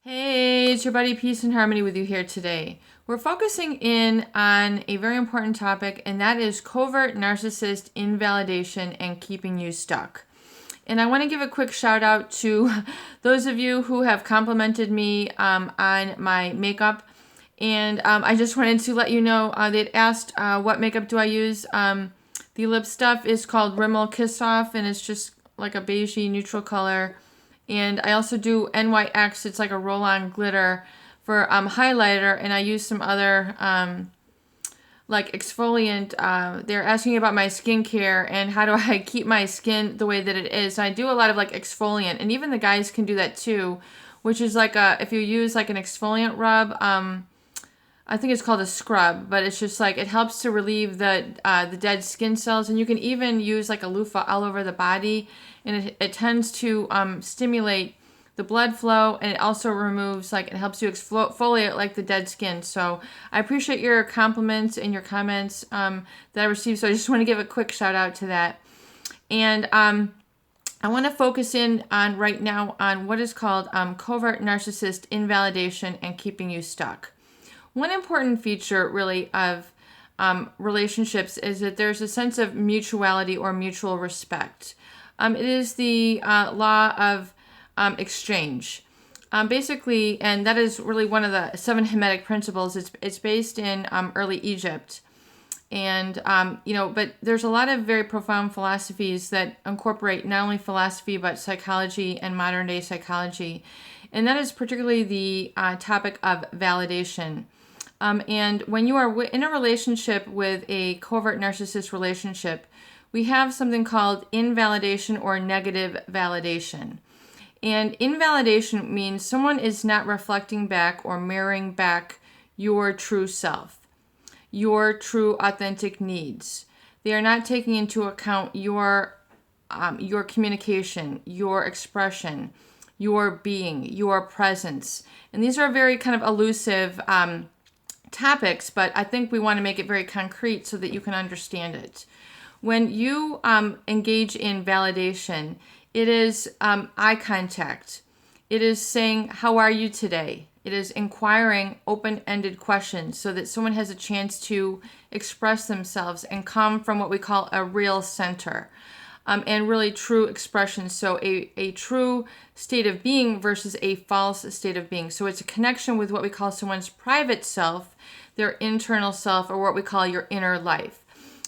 Hey, it's your buddy Peace and Harmony with you here today. We're focusing in on a very important topic, and that is covert narcissist invalidation and keeping you stuck. And I want to give a quick shout out to those of you who have complimented me on my makeup. And I just wanted to let you know they'd asked what makeup do I use. The lip stuff is called Rimmel Kiss Off, and it's just like a beigey neutral color. And I also do NYX. It's like a roll-on glitter for highlighter, and I use some other like exfoliant. They're asking about my skincare and how do I keep my skin the way that it is. I do a lot of like exfoliant, and even the guys can do that too, which is like if you use like an exfoliant rub. I think it's called a scrub, but it's just like it helps to relieve the dead skin cells, and you can even use like a loofah all over the body, and it tends to stimulate the blood flow, and it also removes it helps you exfoliate like the dead skin. So I appreciate your compliments and your comments that I received. So I just want to give a quick shout out to that, and I want to focus in on right now on what is called covert narcissist invalidation and keeping you stuck. One important feature, really, of relationships is that there's a sense of mutuality or mutual respect. It is the law of exchange. Basically, and that is really one of the 7 Hermetic principles. It's based in early Egypt. And, but there's a lot of very profound philosophies that incorporate not only philosophy, but psychology and modern day psychology. And that is particularly the topic of validation. And when you are in a relationship with a covert narcissist relationship, we have something called invalidation or negative validation. And invalidation means someone is not reflecting back or mirroring back your true self, your true authentic needs. They are not taking into account your communication, your expression, your being, your presence. And these are very kind of elusive topics, but I think we want to make it very concrete so that you can understand it. When you engage in validation, it is eye contact. It is saying, how are you today? It is inquiring open-ended questions so that someone has a chance to express themselves and come from what we call a real center. And really true expression. So a true state of being versus a false state of being. So it's a connection with what we call someone's private self, their internal self, or what we call your inner life.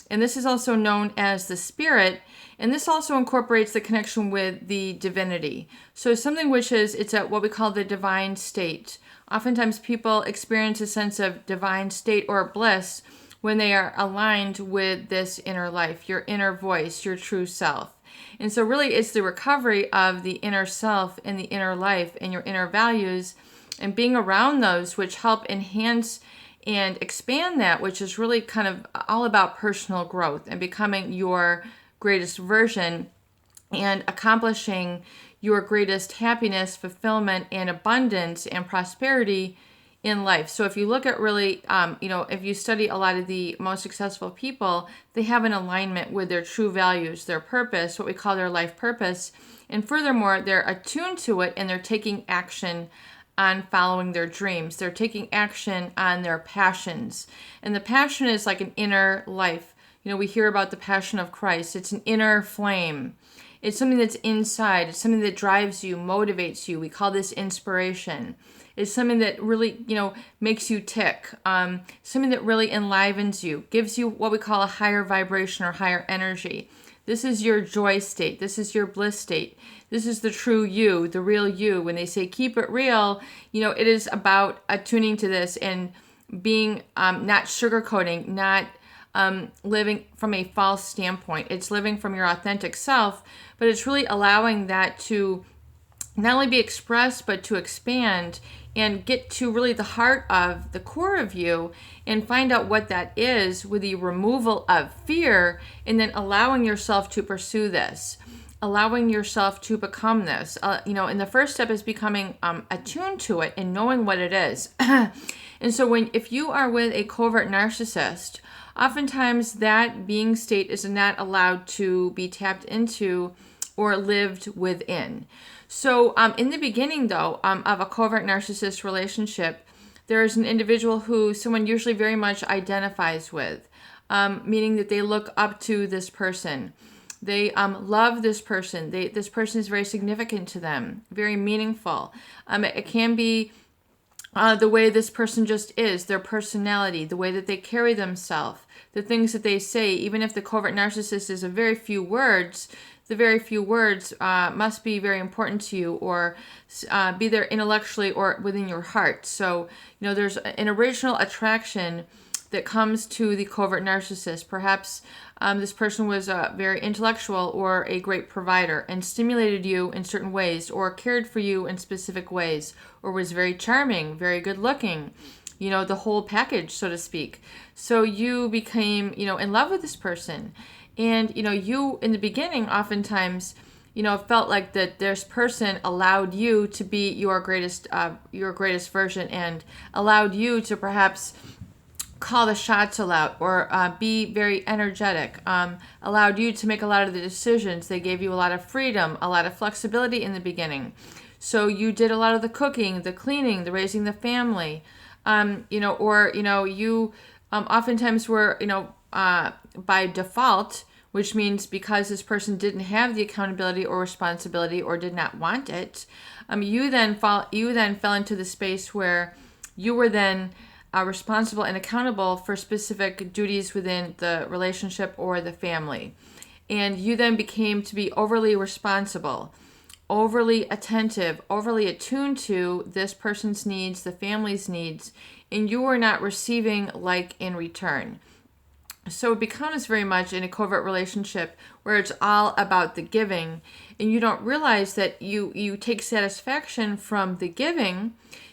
And this is also known as the spirit. And this also incorporates the connection with the divinity. So something which it's at what we call the divine state. Oftentimes people experience a sense of divine state or bliss when they are aligned with this inner life, your inner voice, your true self. And so really it's the recovery of the inner self and the inner life and your inner values and being around those which help enhance and expand that, which is really kind of all about personal growth and becoming your greatest version and accomplishing your greatest happiness, fulfillment, and abundance and prosperity in life. So if you look at really, if you study a lot of the most successful people, they have an alignment with their true values, their purpose, what we call their life purpose. And furthermore, they're attuned to it and they're taking action on following their dreams. They're taking action on their passions. And the passion is like an inner life. We hear about the passion of Christ. It's an inner flame. It's something that's inside. It's something that drives you, motivates you. We call this inspiration. It's something that really, makes you tick. Something that really enlivens you, gives you what we call a higher vibration or higher energy. This is your joy state. This is your bliss state. This is the true you, the real you. When they say keep it real, it is about attuning to this and being not sugarcoating, not living from a false standpoint. It's living from your authentic self, but it's really allowing that to not only be expressed, but to expand and get to really the heart of the core of you and find out what that is with the removal of fear and then allowing yourself to pursue this, allowing yourself to become this. And the first step is becoming attuned to it and knowing what it is. And so if you are with a covert narcissist, oftentimes that being state is not allowed to be tapped into or lived within. So in the beginning, though, of a covert narcissist relationship, there is an individual who someone usually very much identifies with, meaning that they look up to this person. They love this person. This person is very significant to them, very meaningful. It can be the way this person just is, their personality, the way that they carry themselves, the things that they say. Even if the covert narcissist is a very few words, the very few words must be very important to you, or be there intellectually or within your heart. So, there's an original attraction that comes to the covert narcissist. Perhaps this person was very intellectual or a great provider and stimulated you in certain ways, or cared for you in specific ways, or was very charming, very good looking, the whole package, so to speak. So you became, in love with this person. And, you in the beginning oftentimes, felt like that this person allowed you to be your greatest version, and allowed you to perhaps call the shots aloud, or be very energetic, allowed you to make a lot of the decisions. They gave you a lot of freedom, a lot of flexibility in the beginning. So you did a lot of the cooking, the cleaning, the raising the family, you oftentimes were, by default, which means because this person didn't have the accountability or responsibility or did not want it, you then fell into the space where you were then responsible and accountable for specific duties within the relationship or the family. And you then became to be overly responsible, overly attentive, overly attuned to this person's needs, the family's needs, and you were not receiving like in return. So it becomes very much in a covert relationship where it's all about the giving, and you don't realize that you take satisfaction from the giving.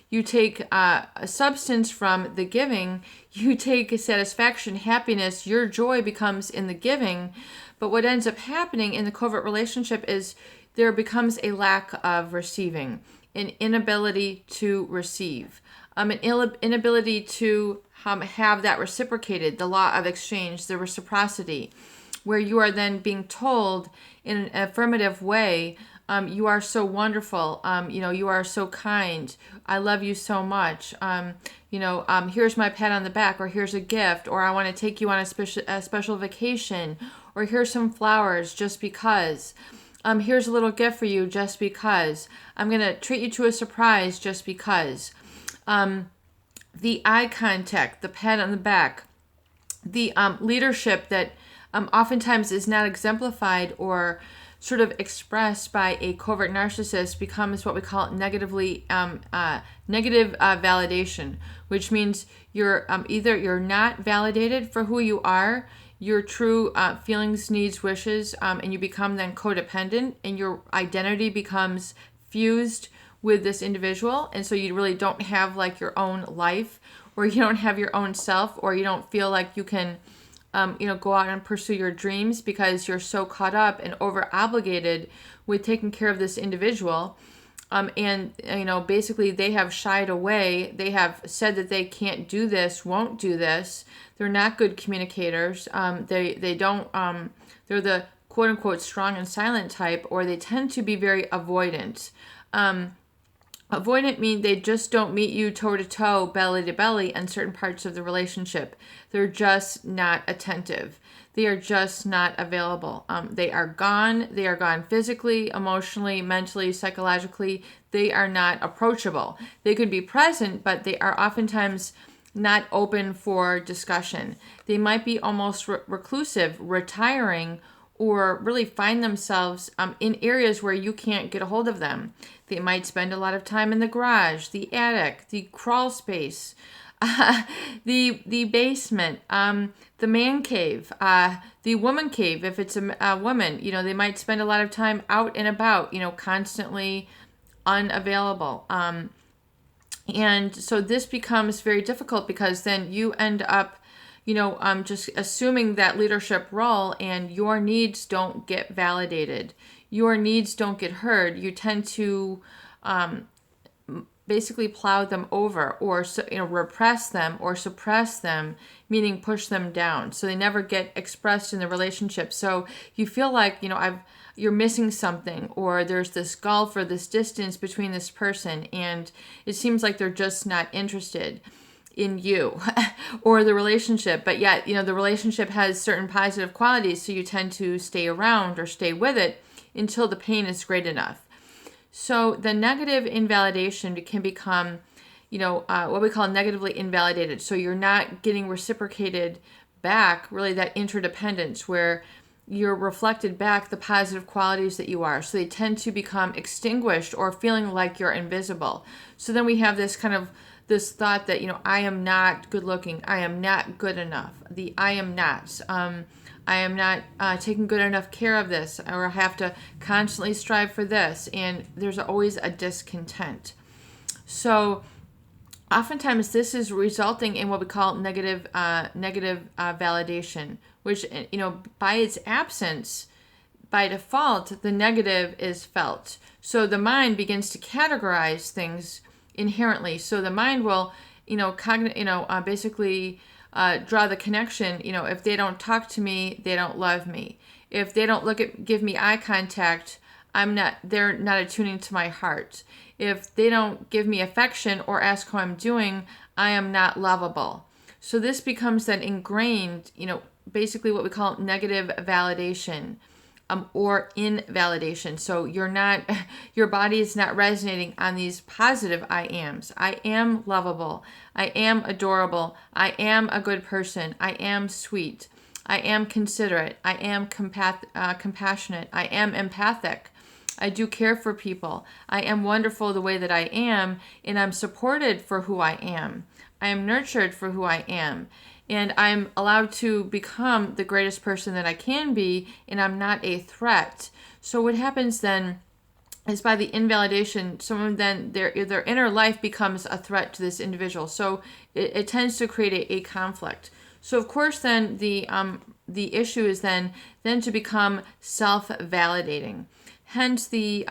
You take a substance from the giving, you take satisfaction, happiness, your joy becomes in the giving. But what ends up happening in the covert relationship is there becomes a lack of receiving, an inability to receive, an inability to have that reciprocated, the law of exchange, the reciprocity, where you are then being told in an affirmative way, you are so wonderful. You are so kind. I love you so much. Here's my pat on the back, or here's a gift, or I want to take you on a special vacation, or here's some flowers just because. Here's a little gift for you just because. I'm going to treat you to a surprise just because. The eye contact, the pat on the back, the leadership that oftentimes is not exemplified or sort of expressed by a covert narcissist becomes what we call negative validation, which means you're either you're not validated for who you are, your true feelings, needs, wishes, and you become then codependent, and your identity becomes fused with this individual, and so you really don't have like your own life, or you don't have your own self, or you don't feel like you can go out and pursue your dreams because you're so caught up and over obligated with taking care of this individual. Basically they have shied away. They have said that they can't do this, won't do this. They're not good communicators. They don't, they're the quote unquote strong and silent type, or they tend to be very avoidant. Avoidant means they just don't meet you toe to toe, belly to belly in certain parts of the relationship. They're just not attentive. They are just not available. They are gone. They are gone physically, emotionally, mentally, psychologically. They are not approachable. They could be present, but they are oftentimes not open for discussion. They might be almost reclusive, retiring, or really find themselves in areas where you can't get a hold of them. They might spend a lot of time in the garage, the attic, the crawl space, the basement, the man cave, the woman cave. If it's a woman, they might spend a lot of time out and about, constantly unavailable. And so this becomes very difficult because then you end up just assuming that leadership role, and your needs don't get validated. Your needs don't get heard. You tend to basically plow them over, or repress them or suppress them, meaning push them down, so they never get expressed in the relationship. So you feel like, you're missing something, or there's this gulf or this distance between this person, and it seems like they're just not interested in you or the relationship. But yet, the relationship has certain positive qualities, so you tend to stay around or stay with it until the pain is great enough. So the negative invalidation can become, what we call negatively invalidated. So you're not getting reciprocated back, really, that interdependence where you're reflected back the positive qualities that you are. So they tend to become extinguished or feeling like you're invisible. So then we have this kind of this thought that, I am not good looking. I am not good enough. I am not. I am not taking good enough care of this, or I have to constantly strive for this. And there's always a discontent. So oftentimes this is resulting in what we call negative validation, which, by its absence, by default, the negative is felt. So the mind begins to categorize things inherently. So the mind will, basically draw the connection. If they don't talk to me, they don't love me. If they don't give me eye contact, they're not attuning to my heart. If they don't give me affection or ask how I'm doing, I am not lovable. So this becomes then ingrained, basically what we call negative validation, or invalidation. So your body is not resonating on these positive I ams. I am lovable. I am adorable. I am a good person. I am sweet. I am considerate. I am compassionate. I am empathic. I do care for people. I am wonderful the way that I am, and I'm supported for who I am. I am nurtured for who I am. And I'm allowed to become the greatest person that I can be, and I'm not a threat. So what happens then is, by the invalidation, someone then, their inner life becomes a threat to this individual. So it tends to create a conflict. So of course then the issue is then to become self-validating. Hence the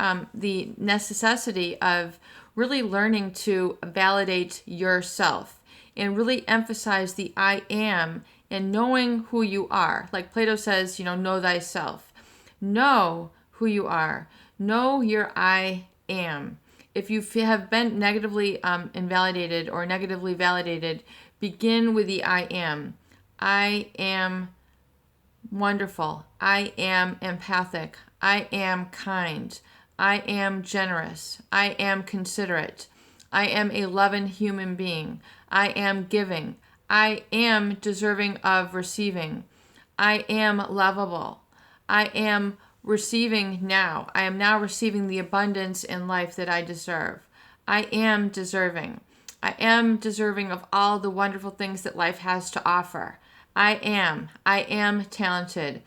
necessity of really learning to validate yourself, and really emphasize the I am, and knowing who you are. Like Plato says, know thyself. Know who you are. Know your I am. If you have been negatively invalidated or negatively validated, begin with the I am. I am wonderful. I am empathic. I am kind. I am generous. I am considerate. I am a loving human being. I am giving. I am deserving of receiving. I am lovable. I am receiving now. I am now receiving the abundance in life that I deserve. I am deserving. I am deserving of all the wonderful things that life has to offer. I am talented.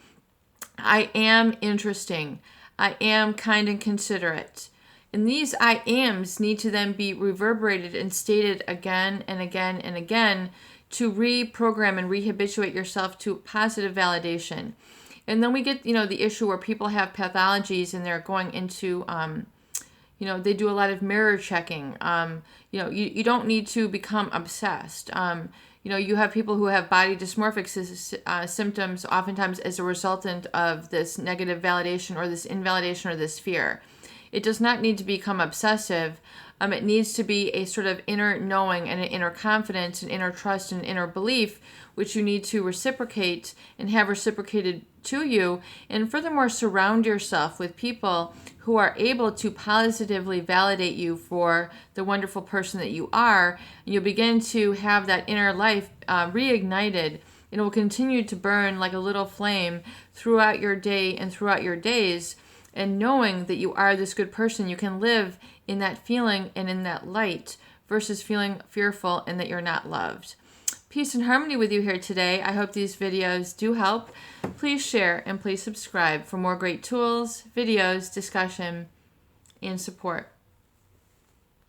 I am interesting. I am kind and considerate. And these I ams need to then be reverberated and stated again and again and again to reprogram and rehabituate yourself to positive validation. And then we get, the issue where people have pathologies and they're going into, they do a lot of mirror checking. You don't need to become obsessed. You have people who have body dysmorphic symptoms oftentimes as a resultant of this negative validation or this invalidation or this fear. It does not need to become obsessive. It needs to be a sort of inner knowing and an inner confidence and inner trust and inner belief, which you need to reciprocate and have reciprocated to you. And furthermore, surround yourself with people who are able to positively validate you for the wonderful person that you are. And you'll begin to have that inner life reignited, and it will continue to burn like a little flame throughout your day and throughout your days. And knowing that you are this good person, you can live in that feeling and in that light versus feeling fearful and that you're not loved. Peace and harmony with you here today. I hope these videos do help. Please share and please subscribe for more great tools, videos, discussion, and support.